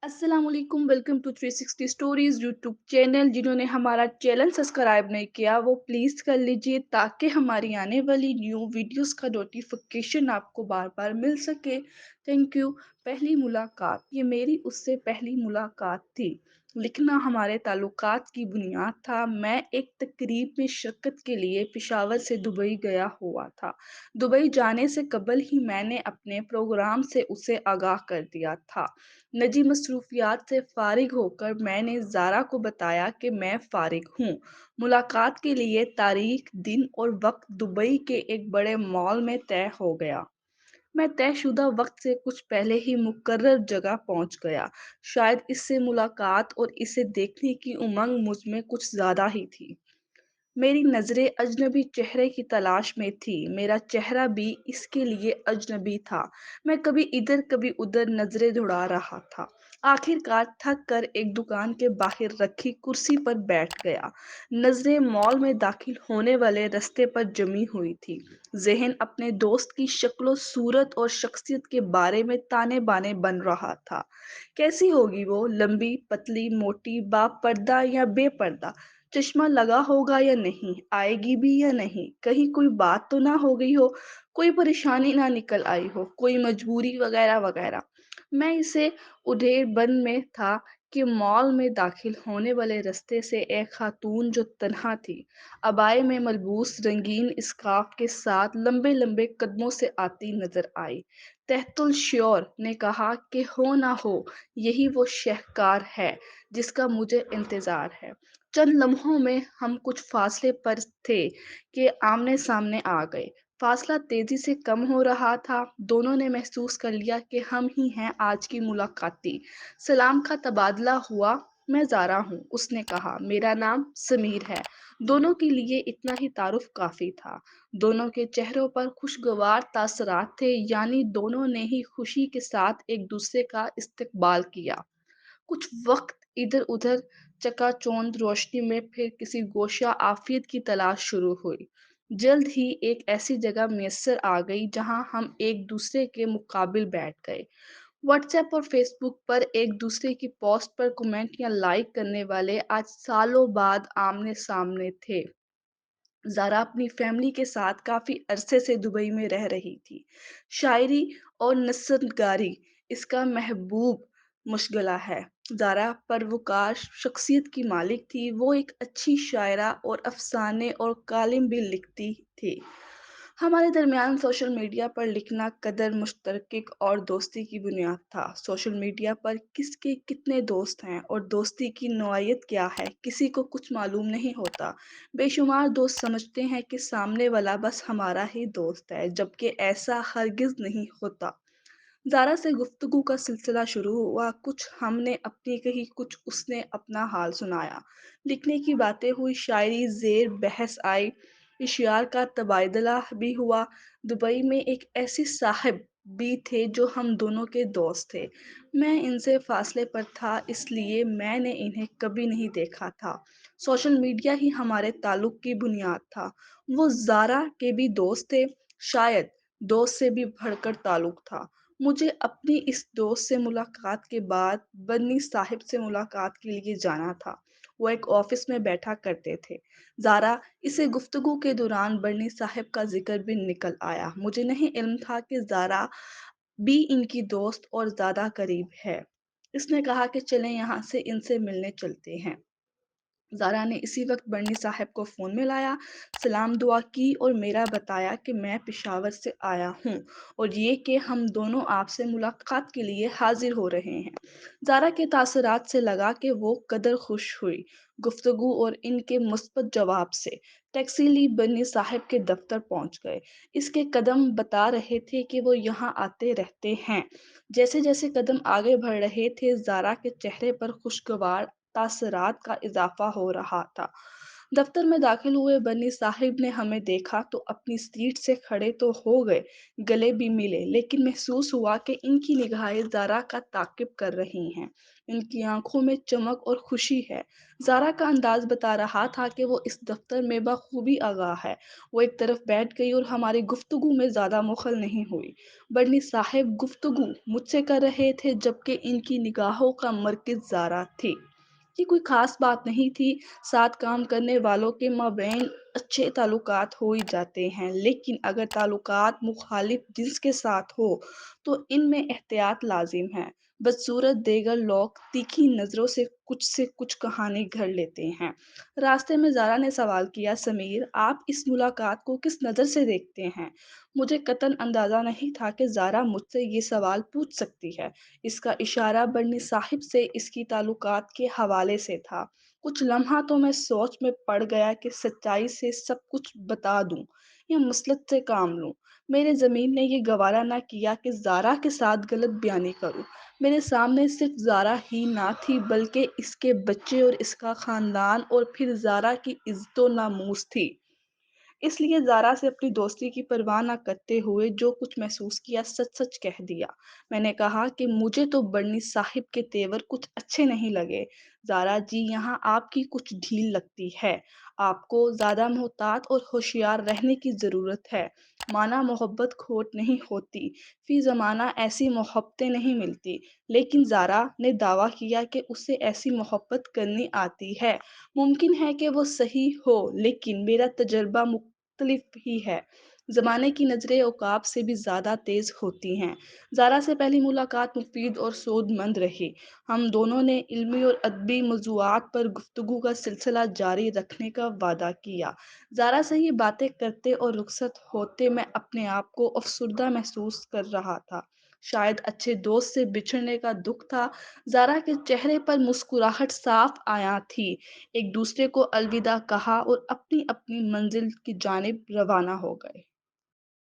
अस्सलाम वालेकुम। Welcome to 360 stories YouTube channel. जिन्होंने हमारा चैनल सब्सक्राइब नहीं किया वो प्लीज़ कर लीजिए ताकि हमारी आने वाली न्यू वीडियोस का नोटिफिकेशन आपको बार बार मिल सके। Thank you. पहली मुलाकात, ये मेरी उससे पहली मुलाकात थी। लिखना हमारे ताल्लुकात की बुनियाद था। मैं एक तकरीब में शिरकत के लिए पेशावर से दुबई गया हुआ था। दुबई जाने से कबल ही मैंने अपने प्रोग्राम से उसे आगाह कर दिया था। निजी मसरूफियात से फारिग होकर मैंने ज़ारा को बताया कि मैं फारिग हूँ। मुलाकात के लिए तारीख, दिन और वक्त दुबई के एक बड़े मॉल में तय हो गया। मैं तयशुदा वक्त से कुछ पहले ही मुकर्रर जगह पहुंच गया। शायद इससे मुलाकात और इसे देखने की उमंग मुझ में कुछ ज़्यादा ही थी। मेरी नज़रें अजनबी चेहरे की तलाश में थी। मेरा चेहरा भी इसके लिए अजनबी था। मैं कभी इधर कभी उधर नज़रें दौड़ा रहा था। आखिरकार थक कर एक दुकान के बाहर रखी कुर्सी पर बैठ गया। नज़रें मॉल में दाखिल होने वाले रास्ते पर जमी हुई थी। ज़हन अपने दोस्त की शक्लो सूरत और शख्सियत के बारे में ताने बाने बन रहा था। कैसी होगी वो, लंबी, पतली, मोटी, बापर्दा या बेपर्दा? चश्मा लगा होगा या नहीं, आएगी भी या नहीं, कहीं कोई बात तो ना हो गई हो, कोई परेशानी ना निकल आई हो, कोई मजबूरी वगैरह वगैरह। मैं इसे उधेड़बन में था कि मॉल में दाखिल होने वाले रास्ते से एक खातून जो तन्हा थी, अबाए में मलबूस रंगीन स्कार्फ के साथ लंबे लंबे कदमों से आती नजर आई। तहतुल श्योर ने कहा कि हो ना हो, यही वो शहकार है जिसका मुझे इंतजार है। चंद लम्हों में हम कुछ फासले पर थे कि आमने सामने आ गए। फासला तेजी से कम हो रहा था। दोनों ने महसूस कर लिया कि हम ही हैं आज की मुलाकाती। सलाम का तबादला हुआ। मैं ज़ारा हूँ, उसने कहा। मेरा नाम समीर है। दोनों के लिए इतना ही तारुफ काफ़ी था। दोनों के चेहरों पर खुशगवार तासरात थे, यानी दोनों ने ही खुशी के साथ एक दूसरे का इस्तकबाल किया। कुछ वक्त इधर उधर चकाचौंध रोशनी में फिर किसी गोशा आफियत की तलाश शुरू हुई। जल्द ही एक ऐसी जगह मैसर आ गई जहां हम एक दूसरे के मुकाबिल बैठ गए। व्हाट्सएप और फेसबुक पर एक दूसरे की पोस्ट पर कमेंट या लाइक करने वाले आज सालों बाद आमने सामने थे। ज़ारा अपनी फैमिली के साथ काफ़ी अरसे से दुबई में रह रही थी। शायरी और नस्लगारी इसका महबूब मुशगला है। ज़ारा परवकाश शख्सियत की मालिक थी। वो एक अच्छी शायरा और अफसाने और कालिम भी लिखती थी। हमारे दरमियान सोशल मीडिया पर लिखना कदर मुश्तरक और दोस्ती की बुनियाद था। सोशल मीडिया पर किसके कितने दोस्त हैं और दोस्ती की नौइयत क्या है, किसी को कुछ मालूम नहीं होता। बेशुमार दोस्त समझते हैं कि सामने वाला बस हमारा ही दोस्त है, जबकि ऐसा हरगिज नहीं होता। ज़ारा से गुफ्तगू का सिलसिला शुरू हुआ। कुछ हमने अपनी कही, कुछ उसने अपना हाल सुनाया। लिखने की बातें हुई, शायरी ज़ेर बहस आई, इशियार का तबादला भी हुआ। दुबई में एक ऐसी साहिब भी थे जो हम दोनों के दोस्त थे। मैं इनसे फासले पर था, इसलिए मैंने इन्हें कभी नहीं देखा था। सोशल मीडिया ही हमारे ताल्लुक की बुनियाद था। वो ज़ारा के भी दोस्त थे, शायद दोस्त से भी बढ़कर ताल्लुक था। मुझे अपनी इस दोस्त से मुलाकात के बाद बन्नी साहिब से मुलाकात के लिए जाना था। वो एक ऑफिस में बैठा करते थे। ज़ारा, इसे गुफ्तगू के दौरान बन्नी साहिब का जिक्र भी निकल आया। मुझे नहीं इल्म था कि ज़ारा भी इनकी दोस्त और ज़्यादा करीब है। इसने कहा कि चलें यहाँ से इनसे मिलने चलते हैं। ज़ारा ने इसी वक्त बरनी साहब को फ़ोन में लाया, सलाम दुआ की और मेरा बताया कि मैं पेशावर से आया हूँ और ये कि हम दोनों आपसे मुलाकात के लिए हाजिर हो रहे हैं। ज़ारा के तासुरात से लगा कि वो कदर खुश हुई गुफ्तगू और इनके मुस्बत जवाब से। टैक्सी ली, बरनी साहब के दफ्तर पहुंच गए। इसके कदम बता रहे थे कि वो यहाँ आते रहते हैं। जैसे जैसे कदम आगे बढ़ रहे थे, ज़ारा के चेहरे पर खुशगवार तासरात का इजाफा हो रहा था। دفتر میں داخل ہوئے بنی صاحب نے ہمیں دیکھا تو اپنی سیٹ سے کھڑے تو ہو گئے، گلے بھی ملے، لیکن محسوس ہوا کہ ان کی نگاہیں زارا کا تعقب کر رہی ہیں۔ ان کی آنکھوں میں چمک اور خوشی ہے۔ زارا کا انداز بتا رہا تھا کہ وہ اس دفتر میں بخوبی آگاہ ہے۔ وہ ایک طرف بیٹھ گئی اور ہماری گفتگو میں زیادہ مخل نہیں ہوئی۔ بڑنی صاحب گفتگو مجھ سے کر رہے تھے جبکہ ان کی نگاہوں کا مرکز زارا تھی۔ یہ کوئی خاص بات نہیں تھی، ساتھ کام کرنے والوں کے مابین اچھے تعلقات ہو ہی جاتے ہیں، لیکن اگر تعلقات مخالف جنس کے ساتھ ہو تو ان میں احتیاط لازم ہے۔ بدصورت دیگر لوگ تیکھی نظروں سے کچھ کہانی گھڑ لیتے ہیں۔ راستے میں زارا نے سوال کیا، سمیر، آپ اس ملاقات کو کس نظر سے دیکھتے ہیں؟ مجھے قطعاً اندازہ نہیں تھا کہ زارا مجھ سے یہ سوال پوچھ سکتی ہے۔ اس کا اشارہ بڑنی صاحب سے اس کی تعلقات کے حوالے سے تھا۔ کچھ لمحہ تو میں سوچ میں پڑ گیا کہ سچائی سے سب کچھ بتا دوں یا مسلط سے کام لوں۔ میرے ضمیر نے یہ گوارا نہ کیا کہ زارا کے ساتھ غلط بیانی کروں۔ میرے سامنے صرف زارا ہی نہ تھی بلکہ اس کے بچے اور اس کا خاندان اور پھر زارا کی عزت و ناموس تھی۔ اس لیے زارا سے اپنی دوستی کی پرواہ نہ کرتے ہوئے جو کچھ محسوس کیا سچ سچ کہہ دیا۔ میں نے کہا کہ مجھے تو بڑنی صاحب کے تیور کچھ اچھے نہیں لگے۔ زارا جی، یہاں آپ کی کچھ ڈھیل لگتی ہے۔ آپ کو زیادہ محتاط اور ہوشیار رہنے کی ضرورت ہے۔ مانا محبت کھوٹ نہیں ہوتی، فی زمانہ ایسی محبتیں نہیں ملتی، لیکن زارا نے دعویٰ کیا کہ اسے ایسی محبت کرنی آتی ہے۔ ممکن ہے کہ وہ صحیح ہو، لیکن میرا تجربہ مختلف ہی ہے۔ زمانے کی نظریں عقاب سے بھی زیادہ تیز ہوتی ہیں۔ زارا سے پہلی ملاقات مفید اور سود مند رہی۔ ہم دونوں نے علمی اور ادبی موضوعات پر گفتگو کا سلسلہ جاری رکھنے کا وعدہ کیا۔ زارا سے یہ باتیں کرتے اور رخصت ہوتے میں اپنے آپ کو افسردہ محسوس کر رہا تھا۔ شاید اچھے دوست سے بچھڑنے کا دکھ تھا۔ زارا کے چہرے پر مسکراہٹ صاف آیا تھی۔ ایک دوسرے کو الوداع کہا اور اپنی اپنی منزل کی جانب روانہ ہو گئے۔